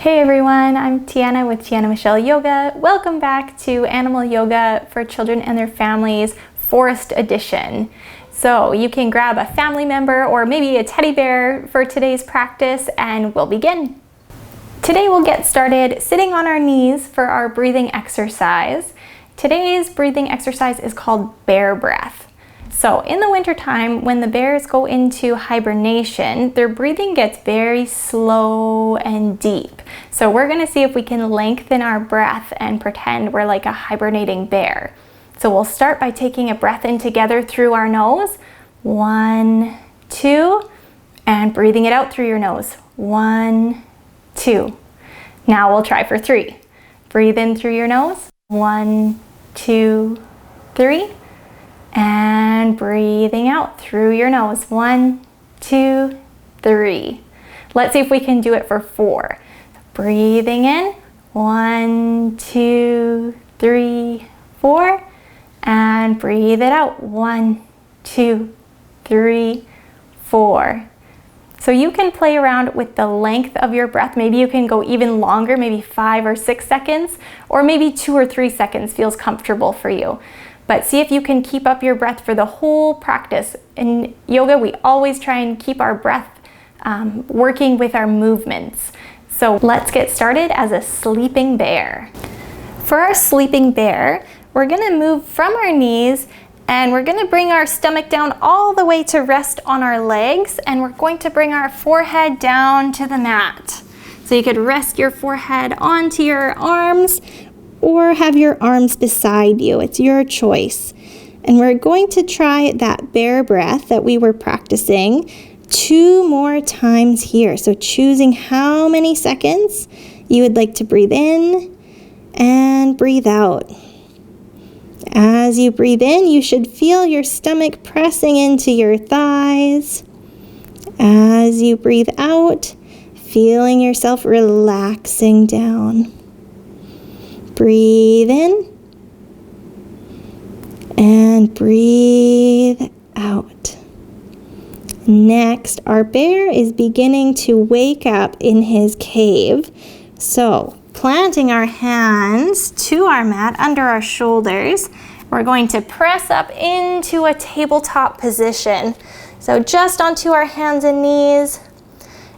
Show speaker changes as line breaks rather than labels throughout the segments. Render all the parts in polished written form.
Hey everyone, I'm Tianna with Tianna Michelle Yoga. Welcome back to Animal Yoga for Children and Their Families Forest Edition. So you can grab a family member or maybe a teddy bear for today's practice and we'll begin. Today we'll get started sitting on our knees for our breathing exercise. Today's breathing exercise is called bear breath. So in the wintertime, when the bears go into hibernation, their breathing gets very slow and deep. So we're gonna see if we can lengthen our breath and pretend we're like a hibernating bear. So we'll start by taking a breath in together through our nose. 1, 2, and breathing it out through your nose. 1, 2. Now we'll try for 3. Breathe in through your nose. 1, 2, 3. And breathing out through your nose. 1, 2, 3. Let's see if we can do it for 4. Breathing in. 1, 2, 3, 4. And breathe it out. 1, 2, 3, 4. So you can play around with the length of your breath. Maybe you can go even longer, maybe 5 or 6 seconds, or maybe 2 or 3 seconds feels comfortable for you. But see if you can keep up your breath for the whole practice. In yoga, we always try and keep our breath working with our movements. So let's get started as a sleeping bear. For our sleeping bear, we're gonna move from our knees and we're gonna bring our stomach down all the way to rest on our legs, and we're going to bring our forehead down to the mat. So you could rest your forehead onto your arms or have your arms beside you. It's your choice. And we're going to try that bear breath that we were practicing 2 more times here. So choosing how many seconds you would like to breathe in and breathe out. As you breathe in, you should feel your stomach pressing into your thighs. As you breathe out, feeling yourself relaxing down. Breathe in and breathe out. Next, our bear is beginning to wake up in his cave. So, planting our hands to our mat under our shoulders, we're going to press up into a tabletop position. So just onto our hands and knees.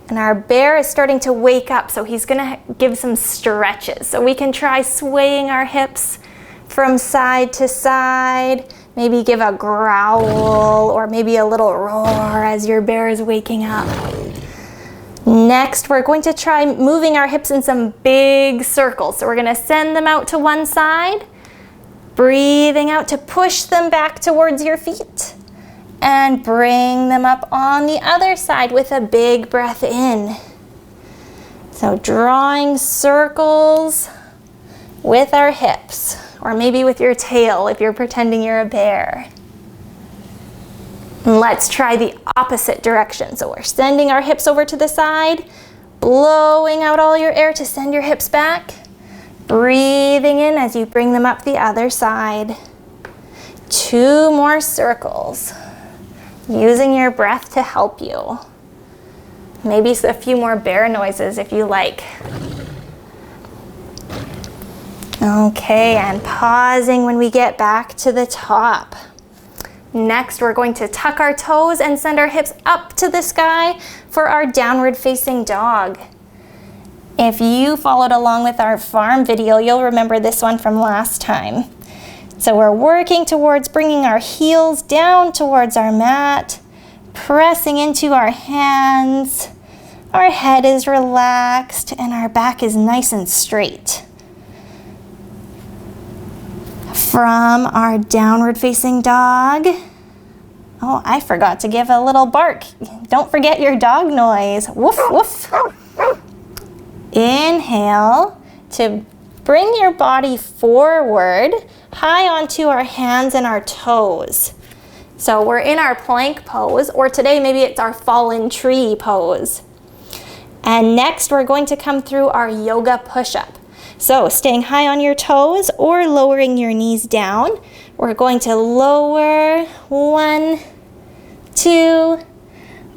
And our bear is starting to wake up, so he's gonna give some stretches. So we can try swaying our hips from side to side, maybe give a growl or maybe a little roar as your bear is waking up. Next, we're going to try moving our hips in some big circles. So we're gonna send them out to one side, breathing out to push them back towards your feet. And bring them up on the other side with a big breath in. So drawing circles with our hips, or maybe with your tail if you're pretending you're a bear. And let's try the opposite direction. So we're sending our hips over to the side, blowing out all your air to send your hips back, breathing in as you bring them up the other side. 2 more circles. Using your breath to help you. Maybe a few more bear noises if you like. Okay, and pausing when we get back to the top. Next, we're going to tuck our toes and send our hips up to the sky for our downward facing dog. If you followed along with our farm video, you'll remember this one from last time. So we're working towards bringing our heels down towards our mat, pressing into our hands. Our head is relaxed and our back is nice and straight. From our downward facing dog. Oh, I forgot to give a little bark. Don't forget your dog noise. Woof, woof. Inhale to bring your body forward, high onto our hands and our toes. So we're in our plank pose, or today maybe it's our fallen tree pose. And next we're going to come through our yoga push-up. So staying high on your toes or lowering your knees down, we're going to lower 1, 2,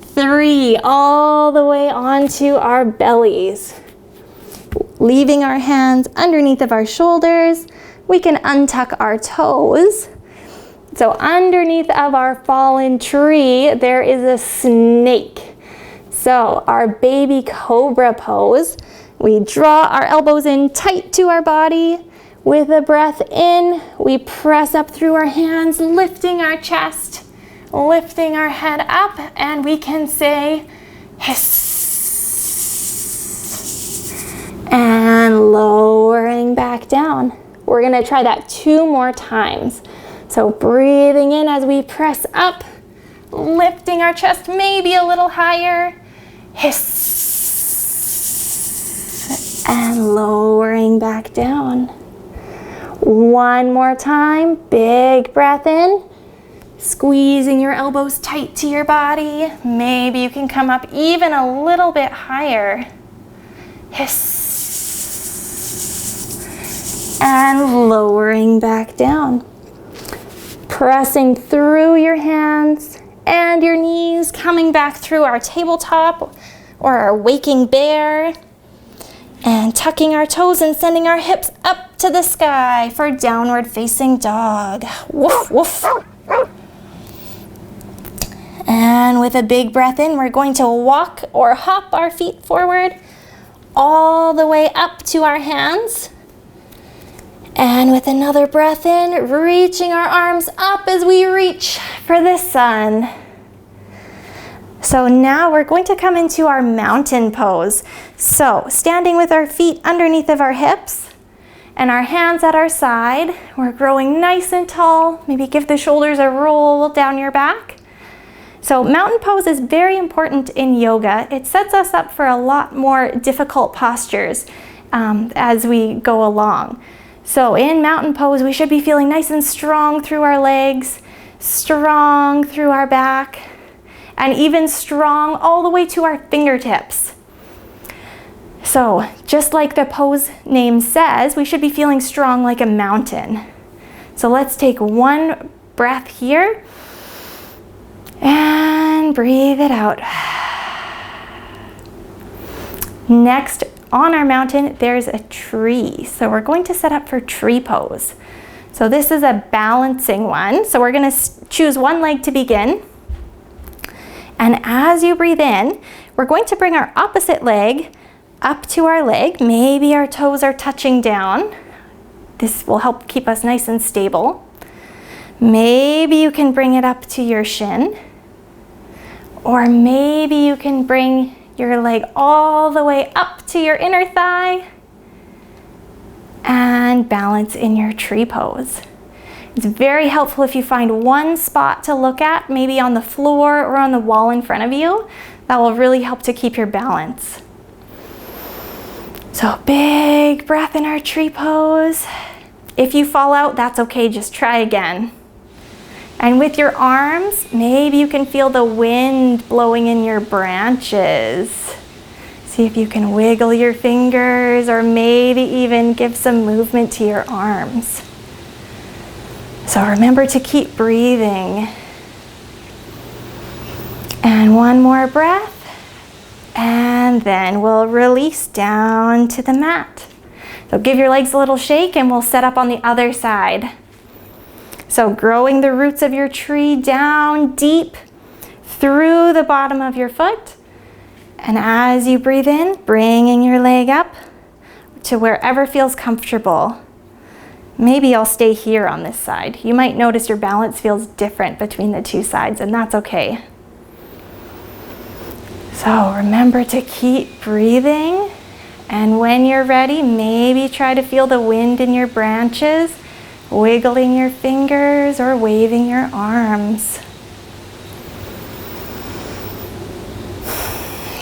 3, all the way onto our bellies. Leaving our hands underneath of our shoulders, we can untuck our toes. So underneath of our fallen tree, there is a snake. So our baby cobra pose, we draw our elbows in tight to our body. With a breath in, we press up through our hands, lifting our chest, lifting our head up, and we can say hiss. And lowering back down. We're gonna try that 2 more times. So breathing in as we press up, lifting our chest maybe a little higher, hiss, and lowering back down. 1 more time, big breath in, squeezing your elbows tight to your body. Maybe you can come up even a little bit higher, hiss, and lowering back down. Pressing through your hands and your knees, coming back through our tabletop or our waking bear, and tucking our toes and sending our hips up to the sky for downward facing dog. Woof, woof. And with a big breath in, we're going to walk or hop our feet forward all the way up to our hands. And with another breath in, reaching our arms up as we reach for the sun. So now we're going to come into our mountain pose. So standing with our feet underneath of our hips and our hands at our side, we're growing nice and tall. Maybe give the shoulders a roll down your back. So mountain pose is very important in yoga. It sets us up for a lot more difficult postures as we go along. So in mountain pose, we should be feeling nice and strong through our legs, strong through our back, and even strong all the way to our fingertips. So just like the pose name says, we should be feeling strong like a mountain. So let's take 1 breath here and breathe it out. Next, on our mountain, there's a tree. So we're going to set up for tree pose. So this is a balancing one. So we're going to choose 1 leg to begin. And as you breathe in, we're going to bring our opposite leg up to our leg. Maybe our toes are touching down. This will help keep us nice and stable. Maybe you can bring it up to your shin. Or maybe you can bring your leg all the way up to your inner thigh and balance in your tree pose. It's very helpful if you find 1 spot to look at, maybe on the floor or on the wall in front of you. That will really help to keep your balance. So big breath in our tree pose. If you fall out, that's okay, just try again. And with your arms, maybe you can feel the wind blowing in your branches. See if you can wiggle your fingers or maybe even give some movement to your arms. So remember to keep breathing. And 1 more breath. And then we'll release down to the mat. So give your legs a little shake and we'll set up on the other side. So growing the roots of your tree down deep through the bottom of your foot. And as you breathe in, bringing your leg up to wherever feels comfortable. Maybe I'll stay here on this side. You might notice your balance feels different between the 2 sides, and that's okay. So remember to keep breathing. And when you're ready, maybe try to feel the wind in your branches, wiggling your fingers or waving your arms.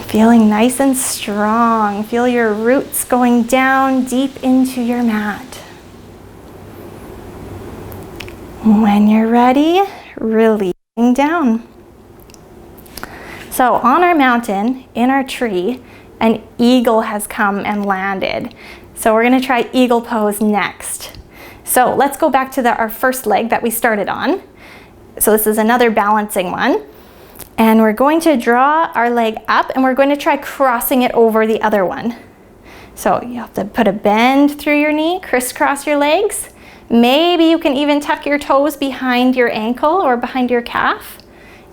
Feeling nice and strong. Feel your roots going down deep into your mat. When you're ready, releasing down. So on our mountain, in our tree, an eagle has come and landed. So we're going to try eagle pose next. So let's go back to our first leg that we started on. So this is another balancing one. And we're going to draw our leg up and we're going to try crossing it over the other one. So you have to put a bend through your knee, crisscross your legs. Maybe you can even tuck your toes behind your ankle or behind your calf.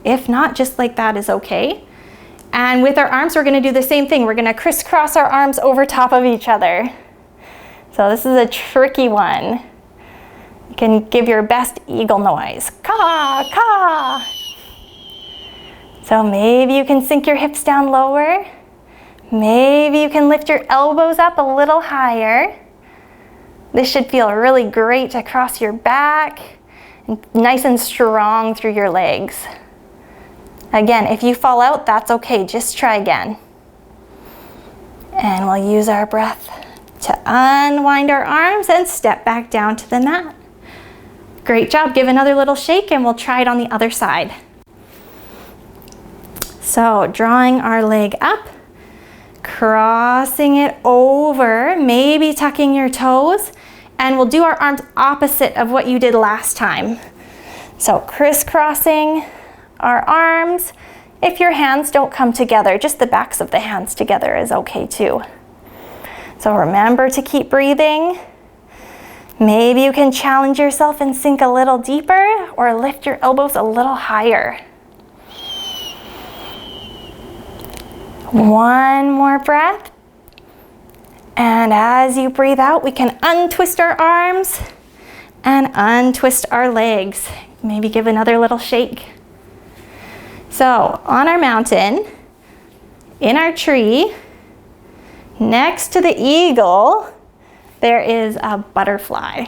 If not, just like that is okay. And with our arms, we're gonna do the same thing. We're gonna crisscross our arms over top of each other. So this is a tricky one. You can give your best eagle noise. Caw, caw. So maybe you can sink your hips down lower. Maybe you can lift your elbows up a little higher. This should feel really great across your back and nice and strong through your legs. Again, if you fall out, that's okay. Just try again. And we'll use our breath to unwind our arms and step back down to the mat. Great job. Give another little shake and we'll try it on the other side. So drawing our leg up, crossing it over, maybe tucking your toes, and we'll do our arms opposite of what you did last time. So crisscrossing our arms. If your hands don't come together, just the backs of the hands together is okay too. So remember to keep breathing. Maybe you can challenge yourself and sink a little deeper or lift your elbows a little higher. One more breath. And as you breathe out, we can untwist our arms and untwist our legs. Maybe give another little shake. So on our mountain, in our tree, next to the eagle, there is a butterfly.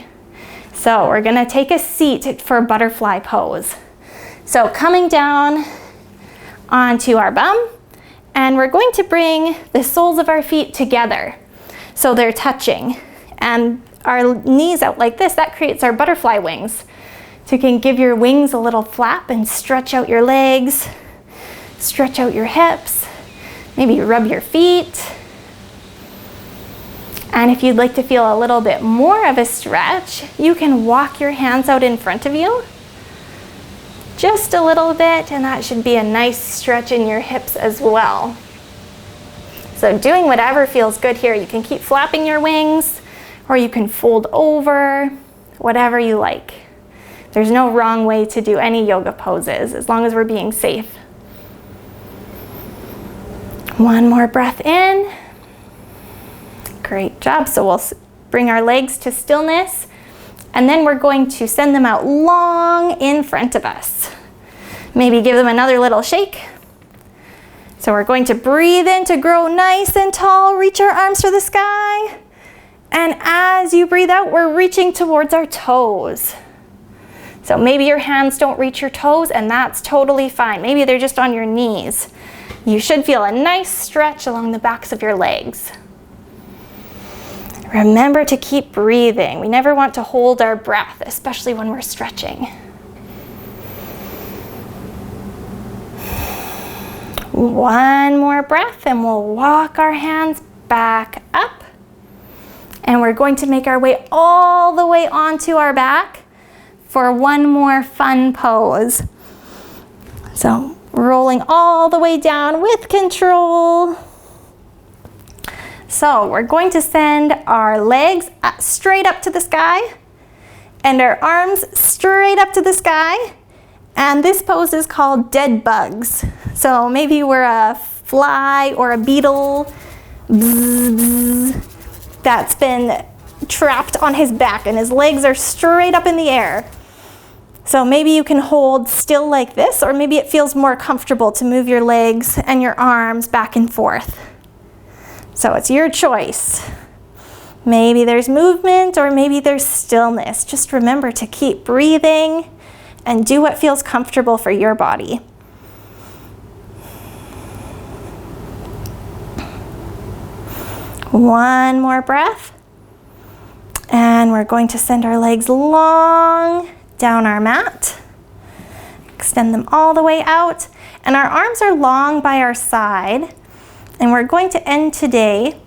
So we're gonna take a seat for butterfly pose. So coming down onto our bum, and we're going to bring the soles of our feet together. So they're touching, and our knees out like this, that creates our butterfly wings. So you can give your wings a little flap and stretch out your legs, stretch out your hips, maybe rub your feet. And if you'd like to feel a little bit more of a stretch, you can walk your hands out in front of you, just a little bit, and that should be a nice stretch in your hips as well. So doing whatever feels good here. You can keep flapping your wings, or you can fold over, whatever you like. There's no wrong way to do any yoga poses, as long as we're being safe. One more breath in. Great job. So we'll bring our legs to stillness, and then we're going to send them out long in front of us. Maybe give them another little shake. So we're going to breathe in to grow nice and tall, reach our arms to the sky. And as you breathe out, we're reaching towards our toes. So maybe your hands don't reach your toes, and that's totally fine. Maybe they're just on your knees. You should feel a nice stretch along the backs of your legs. Remember to keep breathing. We never want to hold our breath, especially when we're stretching. One more breath and we'll walk our hands back up. And we're going to make our way all the way onto our back for one more fun pose. So rolling all the way down with control. So we're going to send our legs straight up to the sky and our arms straight up to the sky. And this pose is called dead bugs. So maybe we're a fly or a beetle that's been trapped on his back and his legs are straight up in the air. So maybe you can hold still like this, or maybe it feels more comfortable to move your legs and your arms back and forth. So it's your choice. Maybe there's movement or maybe there's stillness. Just remember to keep breathing and do what feels comfortable for your body. One more breath. And we're going to send our legs long down our mat. Extend them all the way out. And our arms are long by our side. And we're going to end today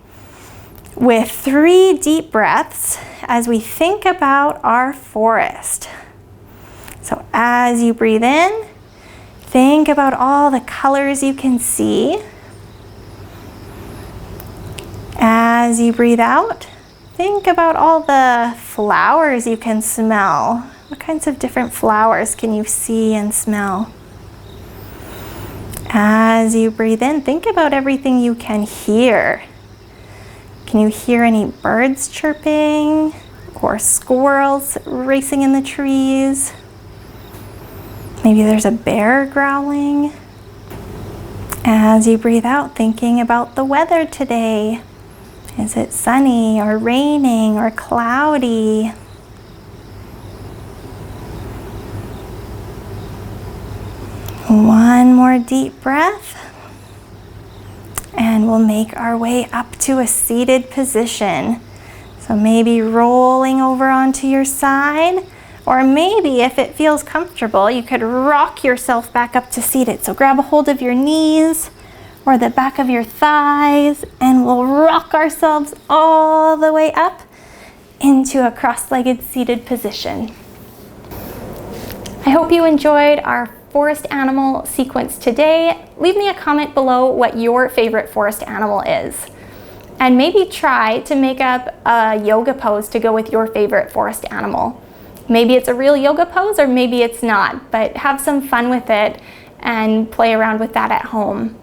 with 3 deep breaths as we think about our forest. So as you breathe in, think about all the colors you can see. As you breathe out, think about all the flowers you can smell. What kinds of different flowers can you see and smell? As you breathe in, think about everything you can hear. Can you hear any birds chirping or squirrels racing in the trees? Maybe there's a bear growling. As you breathe out, thinking about the weather today. Is it sunny or raining or cloudy? One more deep breath. And we'll make our way up to a seated position. So maybe rolling over onto your side, or maybe if it feels comfortable, you could rock yourself back up to seated. So grab a hold of your knees or the back of your thighs, and we'll rock ourselves all the way up into a cross-legged seated position. I hope you enjoyed our forest animal sequence today. Leave me a comment below what your favorite forest animal is. And maybe try to make up a yoga pose to go with your favorite forest animal. Maybe it's a real yoga pose or maybe it's not, but have some fun with it and play around with that at home.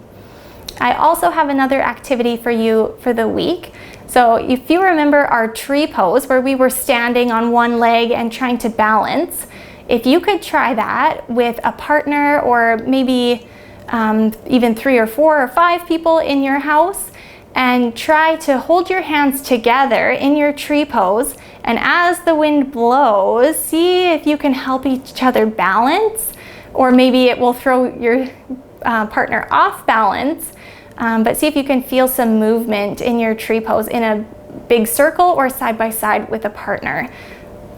I also have another activity for you for the week. So if you remember our tree pose where we were standing on one leg and trying to balance, if you could try that with a partner or maybe even 3 or 4 or 5 people in your house, and try to hold your hands together in your tree pose, and as the wind blows, see if you can help each other balance, or maybe it will throw your partner off balance, but see if you can feel some movement in your tree pose in a big circle or side by side with a partner.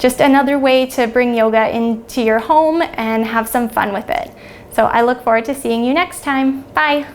Just another way to bring yoga into your home and have some fun with it. So I look forward to seeing you next time. Bye.